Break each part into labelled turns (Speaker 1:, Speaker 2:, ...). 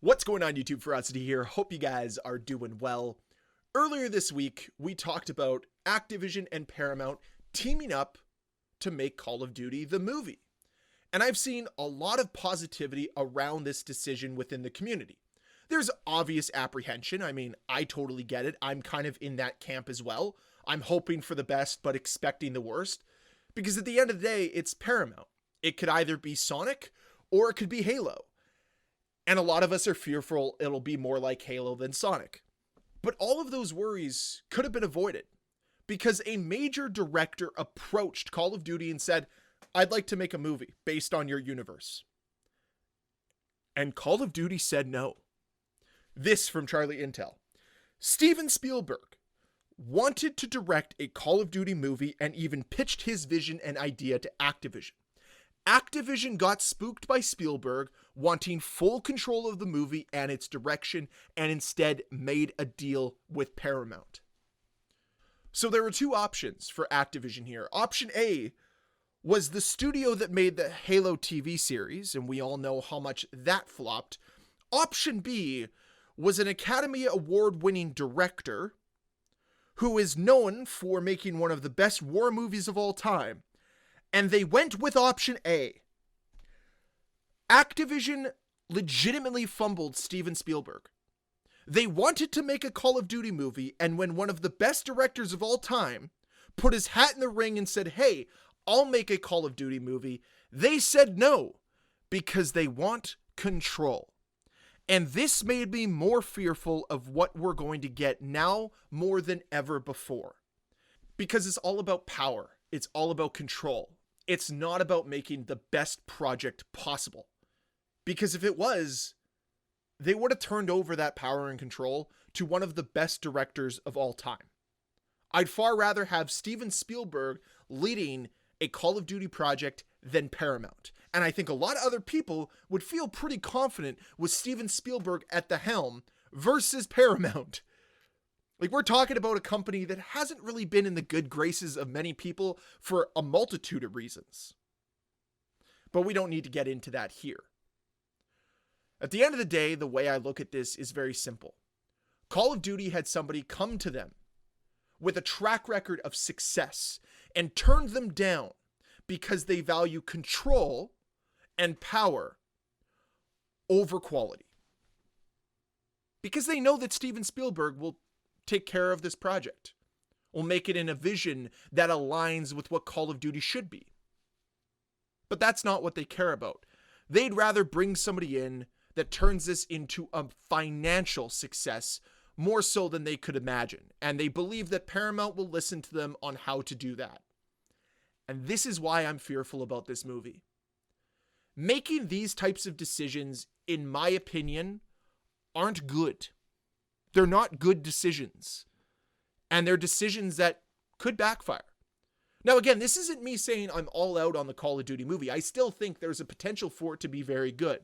Speaker 1: What's going on, YouTube? Ferocity here. Hope you guys are doing well. Earlier this week, we talked about Activision and Paramount teaming up to make Call of Duty the movie. And I've seen a lot of positivity around this decision within the community. There's obvious apprehension. I mean, I totally get it. I'm kind of in that camp as well. I'm hoping for the best, but expecting the worst. Because at the end of the day, it's Paramount. It could either be Sonic or it could be Halo. And a lot of us are fearful it'll be more like Halo than Sonic. But all of those worries could have been avoided because a major director approached Call of Duty and said, I'd like to make a movie based on your universe. And Call of Duty said no. This from Charlie Intel. Steven Spielberg wanted to direct a Call of Duty movie and even pitched his vision and idea to Activision. Activision got spooked by Spielberg wanting full control of the movie and its direction, and instead made a deal with Paramount. So there were two options for Activision here. Option A was the studio that made the Halo TV series, and we all know how much that flopped. Option B was an Academy Award-winning director who is known for making one of the best war movies of all time. And they went with option A. Activision legitimately fumbled Steven Spielberg. They wanted to make a Call of Duty movie, and when one of the best directors of all time put his hat in the ring and said, hey, I'll make a Call of Duty movie, they said no, because they want control. And this made me more fearful of what we're going to get now more than ever before. Because it's all about power. It's all about control. It's not about making the best project possible. Because if it was, they would have turned over that power and control to one of the best directors of all time. I'd far rather have Steven Spielberg leading a Call of Duty project than Paramount. And I think a lot of other people would feel pretty confident with Steven Spielberg at the helm versus Paramount. Like, we're talking about a company that hasn't really been in the good graces of many people for a multitude of reasons. But we don't need to get into that here. At the end of the day, the way I look at this is very simple. Call of Duty had somebody come to them with a track record of success and turned them down because they value control and power over quality. Because they know that Steven Spielberg will take care of this project. We'll make it in a vision that aligns with what Call of Duty should be. But that's not what they care about. They'd rather bring somebody in that turns this into a financial success more so than they could imagine. And they believe that Paramount will listen to them on how to do that. And this is why I'm fearful about this movie. Making these types of decisions, in my opinion, aren't good. They're not good decisions. And they're decisions that could backfire. Now, again, this isn't me saying I'm all out on the Call of Duty movie. I still think there's a potential for it to be very good.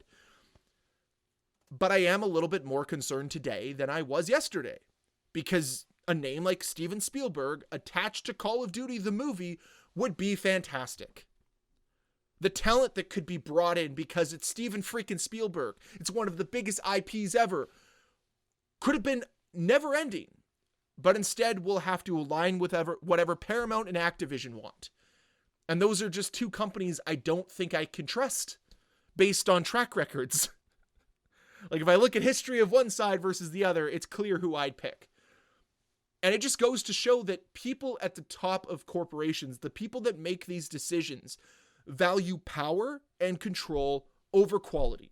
Speaker 1: But I am a little bit more concerned today than I was yesterday. Because a name like Steven Spielberg attached to Call of Duty, the movie, would be fantastic. The talent that could be brought in because it's Steven freaking Spielberg. It's one of the biggest IPs ever. Could have been never ending, but instead we'll have to align with whatever Paramount and Activision want. And those are just two companies I don't think I can trust based on track records. Like, if I look at history of one side versus the other, it's clear who I'd pick. And it just goes to show that people at the top of corporations, the people that make these decisions, value power and control over quality.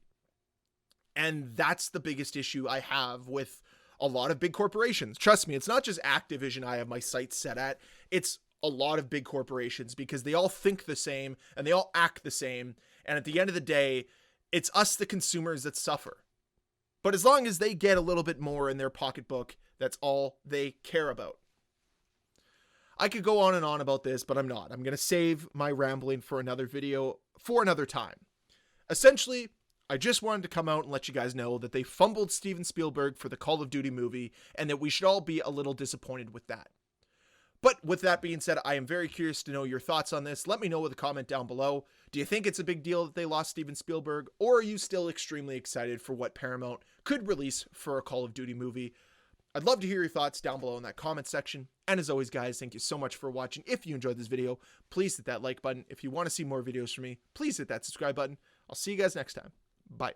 Speaker 1: And that's the biggest issue I have with a lot of big corporations. Trust me, it's not just Activision I have my sights set at. It's a lot of big corporations because they all think the same and they all act the same. And at the end of the day, it's us, the consumers, that suffer. But as long as they get a little bit more in their pocketbook, that's all they care about. I could go on and on about this, but I'm not. I'm going to save my rambling for another video for another time. Essentially, I just wanted to come out and let you guys know that they fumbled Steven Spielberg for the Call of Duty movie and that we should all be a little disappointed with that. But with that being said, I am very curious to know your thoughts on this. Let me know with a comment down below. Do you think it's a big deal that they lost Steven Spielberg, or are you still extremely excited for what Paramount could release for a Call of Duty movie? I'd love to hear your thoughts down below in that comment section. And as always, guys, thank you so much for watching. If you enjoyed this video, please hit that like button. If you want to see more videos from me, please hit that subscribe button. I'll see you guys next time. Bye.